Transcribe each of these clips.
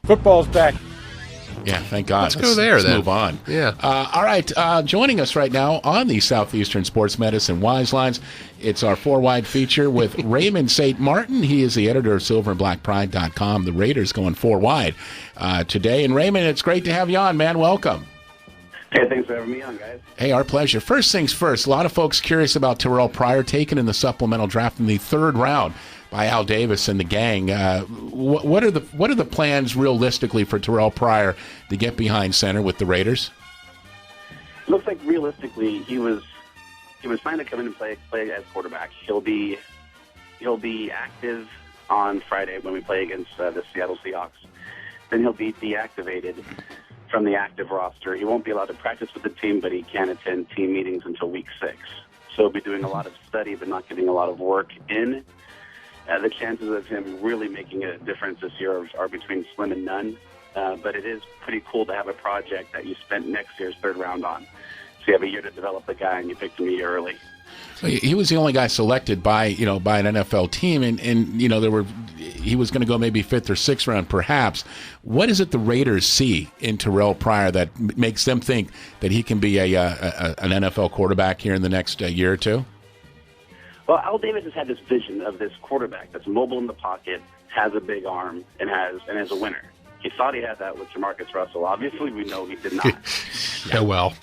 Football's back. Yeah, thank God. Let's go there, then. Move on. Yeah. All right. Joining us right now on the Southeastern Sports Medicine Wise Lines, it's our four-wide feature with Raymond St. Martin. He is the editor of silverandblackpride.com. The Raiders going four-wide today. And Raymond, it's great to have you on, man. Welcome. Hey, thanks for having me on, guys. Hey, our pleasure. First things first, a lot of folks curious about Terrell Pryor taken in the supplemental draft in the third round by Al Davis and the gang. What are the plans realistically for Terrell Pryor to get behind center with the Raiders? Looks like realistically he was trying to come in and play as quarterback. He'll be active on Friday when we play against the Seattle Seahawks. Then he'll be deactivated from the active roster. He won't be allowed to practice with the team, but he can attend team meetings until week 6. So he'll be doing a lot of study, but not getting a lot of work in. The chances of him really making a difference this year are between slim and none. But it is pretty cool to have a project that you spent next year's third round on. So you have a year to develop the guy, and you picked him a year early. He was the only guy selected by an NFL team, and he was going to go maybe 5th or 6th round, perhaps. What is it the Raiders see in Terrell Pryor that makes them think that he can be an NFL quarterback here in the next year or two? Well, Al Davis has had this vision of this quarterback that's mobile in the pocket, has a big arm, and is a winner. He thought he had that with Jamarcus Russell. Obviously, we know he did not. Yeah, well.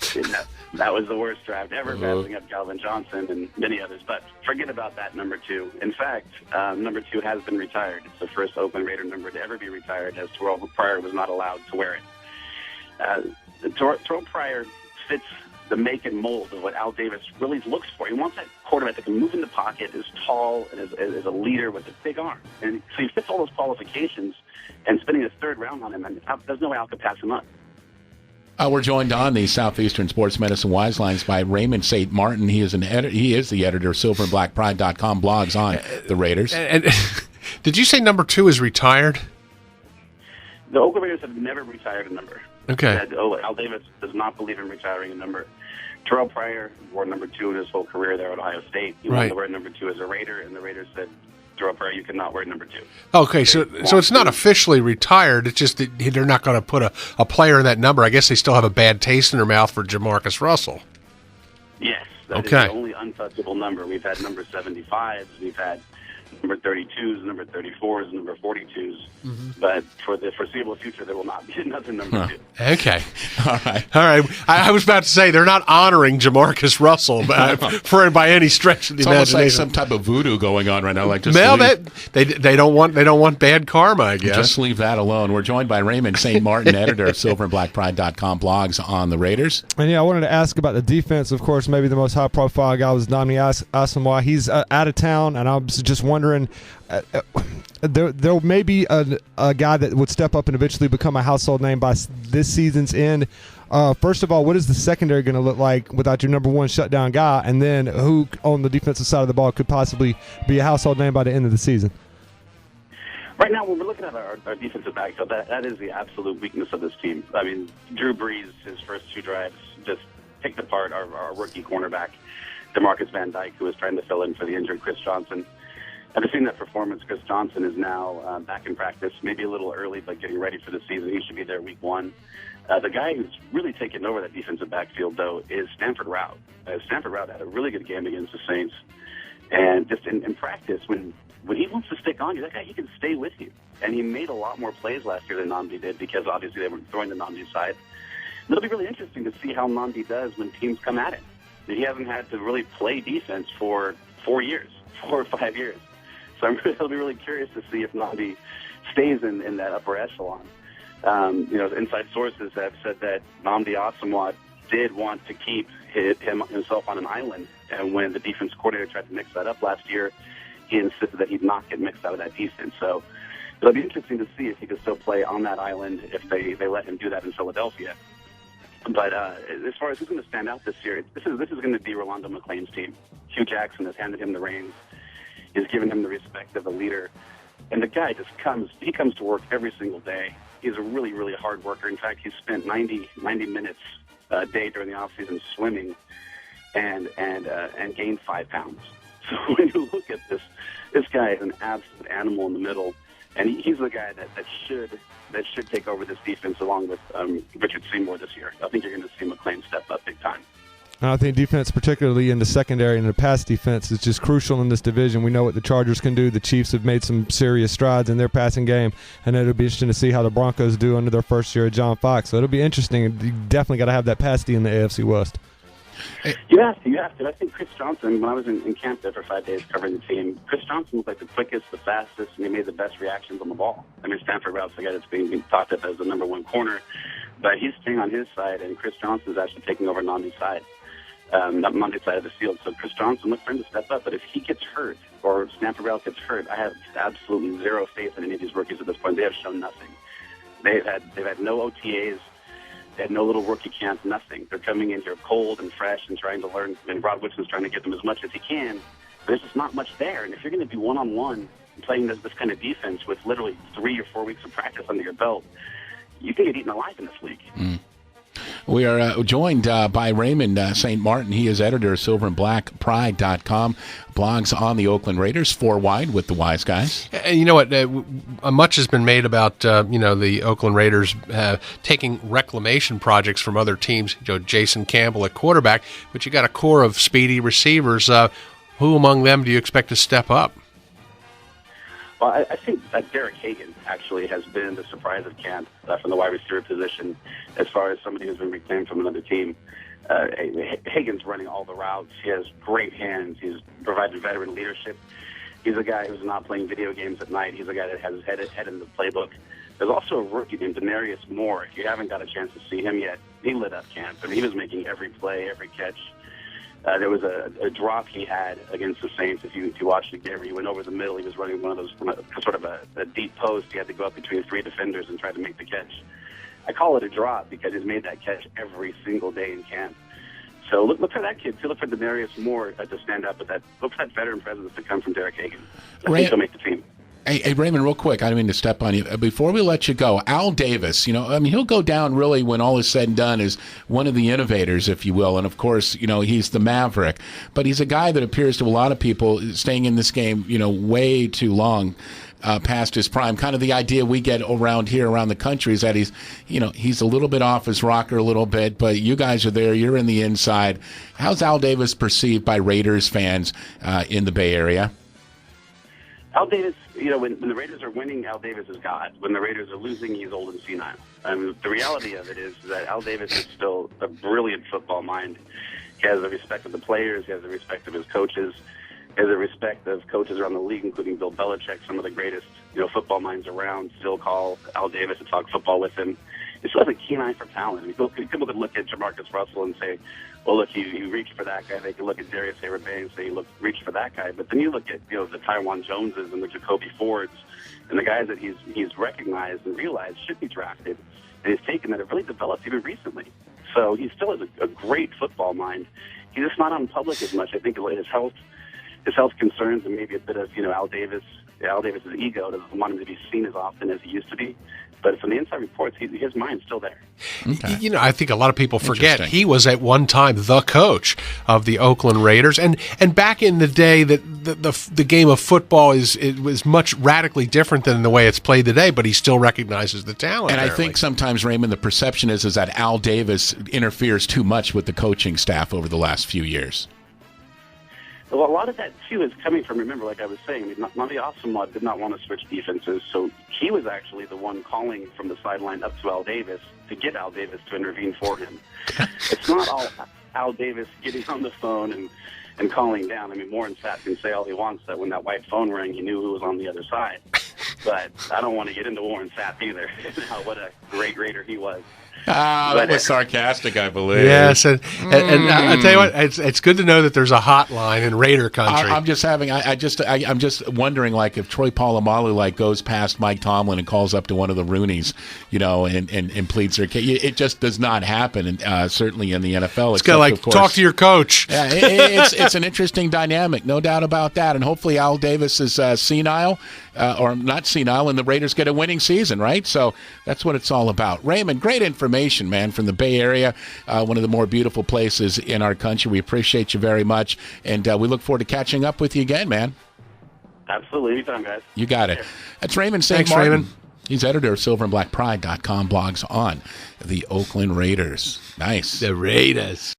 That was the worst draft ever, passing up Calvin Johnson and many others. But forget about that number 2. In fact, number 2 has been retired. It's the first Oakland Raider number to ever be retired, as Terrell Pryor was not allowed to wear it. Terrell Pryor fits the make and mold of what Al Davis really looks for. He wants that quarterback that can move in the pocket, is tall, and is a leader with a big arm. And so he fits all those qualifications, and spending a third round on him, and there's no way Al could pass him up. We're joined on the Southeastern Sports Medicine Wise Lines by Raymond St. Martin. He is he is the editor of silverandblackpride.com, blogs on the Raiders. And did you say number 2 is retired? The Oakland Raiders have never retired a number. Okay. Al Davis does not believe in retiring a number. Terrell Pryor wore number 2 in his whole career there at Ohio State. He wanted to wear number 2 as a Raider, and the Raiders said, Terrell Pryor, you cannot wear number 2. Okay, so it's not officially retired. It's just that they're not going to put a player in that number. I guess they still have a bad taste in their mouth for Jamarcus Russell. Yes, that is the only untouchable number. We've had number 75s, we've had number 32s, number 34s, number 42s. Mm-hmm. But for the foreseeable future, there will not be another number 2. Okay. All right. I was about to say they're not honoring Jamarcus Russell by any stretch of the imagination. Almost like some type of voodoo going on right now. Like just they don't want bad karma, I guess. Just leave that alone. We're joined by Raymond St. Martin, editor of silverandblackpride.com, blogs on the Raiders. And I wanted to ask about the defense. Of course, maybe the most high-profile guy was Nnamdi Asomugha. He's out of town, and I was just wondering, there may be a guy that would step up and eventually become a household name by this season's end. First of all, what is the secondary going to look like without your number 1 shutdown guy? And then who on the defensive side of the ball could possibly be a household name by the end of the season? Right now, when we're looking at our defensive backfield, that is the absolute weakness of this team. I mean, Drew Brees, his first 2 drives, just picked apart our rookie cornerback, DeMarcus Van Dyke, who was trying to fill in for the injured Chris Johnson. After seeing that performance, Chris Johnson is now back in practice, maybe a little early, but getting ready for the season. He should be there week 1. The guy who's really taken over that defensive backfield, though, is Stanford Routt. Stanford Routt had a really good game against the Saints. And just in practice, when he wants to stick on you, that guy, he can stay with you. And he made a lot more plays last year than Nnamdi did because, obviously, they were throwing the Nnamdi side. It'll be really interesting to see how Nnamdi does when teams come at him. He hasn't had to really play defense for 4 or 5 years. So I'll be really curious to see if Nnamdi stays in that upper echelon. Inside sources have said that Nnamdi Asomugha did want to keep himself on an island, and when the defense coordinator tried to mix that up last year, he insisted that he'd not get mixed out of that defense. So it'll be interesting to see if he can still play on that island if they let him do that in Philadelphia. But as far as who's going to stand out this year, this is going to be Rolando McClain's team. Hugh Jackson has handed him the reins. He's given him the respect of a leader. And the guy just comes to work every single day. He's a really, really hard worker. In fact, he's spent 90 minutes a day during the offseason swimming and gained 5 pounds. So when you look at this guy is an absolute animal in the middle. And he's the guy that should that should take over this defense along with Richard Seymour this year. I think you're going to see McClain step up big time. And I think defense, particularly in the secondary and the pass defense, is just crucial in this division. We know what the Chargers can do. The Chiefs have made some serious strides in their passing game, and it'll be interesting to see how the Broncos do under their first year of John Fox. So it'll be interesting. You definitely got to have that pass D in the AFC West. You have to. I think Chris Johnson, when I was in camp there for 5 days covering the team, Chris Johnson was like the quickest, the fastest, and he made the best reactions on the ball. I mean, Stanford Route's the guy that's being talked up as the number one corner, but he's staying on his side, and Chris Johnson's actually taking over Nandi's side. Monday side of the field. So Chris Johnson, look for him to step up. But if he gets hurt or Stanford Route gets hurt, I have absolutely zero faith in any of these rookies at this point. They have shown nothing. They've had no OTAs. They had no little rookie camp, nothing. They're coming in here cold and fresh and trying to learn. And Rod Woodson's trying to get them as much as he can. But there's just not much there. And if you're going to be one-on-one playing this kind of defense with literally 3 or 4 weeks of practice under your belt, you can get eaten alive in this league. Mm. We are joined by Raymond St. Martin. He is editor of silverandblackpride.com, blogs on the Oakland Raiders, 4 Wide with the Wise Guys. And you know what? Much has been made about the Oakland Raiders taking reclamation projects from other teams. Jason Campbell at quarterback, but you got a core of speedy receivers. Who among them do you expect to step up? Well, I think that Derek Hagan actually has been the surprise of camp from the wide receiver position as far as somebody who's been reclaimed from another team. Hagan's running all the routes. He has great hands. He's provided veteran leadership. He's a guy who's not playing video games at night. He's a guy that has his head in the playbook. There's also a rookie named Denarius Moore. If you haven't got a chance to see him yet, he lit up camp. I mean, he was making every play, every catch. There was a drop he had against the Saints. If you watched the game, he went over the middle. He was running one of those sort of a deep post. He had to go up between 3 defenders and try to make the catch. I call it a drop because he's made that catch every single day in camp. So look for that kid. Look for Denarius Moore to stand up with that. Look for that veteran presence to come from Derek Hagan. I think he'll make the team. Hey, Raymond, real quick, I don't mean to step on you. Before we let you go, Al Davis, he'll go down really when all is said and done as one of the innovators, if you will. And, of course, he's the maverick. But he's a guy that appears to a lot of people staying in this game, way too long past his prime. Kind of the idea we get around here, around the country, is that he's a little bit off his rocker a little bit, but you guys are there. You're in the inside. How's Al Davis perceived by Raiders fans in the Bay Area? Al Davis, when the Raiders are winning, Al Davis is God. When the Raiders are losing, he's old and senile. And the reality of it is that Al Davis is still a brilliant football mind. He has the respect of the players. He has the respect of his coaches. He has the respect of coaches around the league, including Bill Belichick, some of the greatest football minds around, still call Al Davis to talk football with him. He still has a keen eye for talent. I mean, people could look at Jamarcus Russell and say, well, look, you reach for that guy. They can look at Darius Haywood-Bay and say, look, reach for that guy. But then you look at, the Tywan Joneses and the Jacoby Fords and the guys that he's recognized and realized should be drafted, and he's taken that have really developed even recently. So he still has a great football mind. He's just not on public as much. I think his health concerns and maybe a bit of, Al Davis's ego doesn't want him to be seen as often as he used to be. But from the inside reports, his mind's still there. Okay. I think a lot of people forget he was at one time the coach of the Oakland Raiders, and back in the day, that the game of football was much radically different than the way it's played today. But he still recognizes the talent. And I think sometimes, Raymond, the perception is that Al Davis interferes too much with the coaching staff over the last few years. Well, a lot of that, too, is coming from, remember, like I was saying, Nandi Asamoah did not want to switch defenses, so he was actually the one calling from the sideline up to Al Davis to get Al Davis to intervene for him. It's not all Al Davis getting on the phone and calling down. I mean, Warren Sapp can say all he wants that when that white phone rang, he knew who was on the other side. But I don't want to get into Warren Sapp either. What a great Raider he was. That was sarcastic, I believe. Yes, and I tell you what, it's good to know that there's a hotline in Raider country. I'm just wondering, like, if Troy Polamalu goes past Mike Tomlin and calls up to one of the Roonies, and pleads their case. It just does not happen, and certainly in the NFL. It's got talk to your coach. Yeah, it's an interesting dynamic, no doubt about that. And hopefully Al Davis is senile, or not senile, and the Raiders get a winning season, right? So that's what it's all about. Raymond, great information, man, from the Bay Area, one of the more beautiful places in our country. We appreciate you very much, and we look forward to catching up with you again, man. Absolutely. Anytime, guys. You got it. That's Raymond St. Thanks, Martin. Raymond. He's editor of silverandblackpride.com, blogs on the Oakland Raiders. Nice. The Raiders.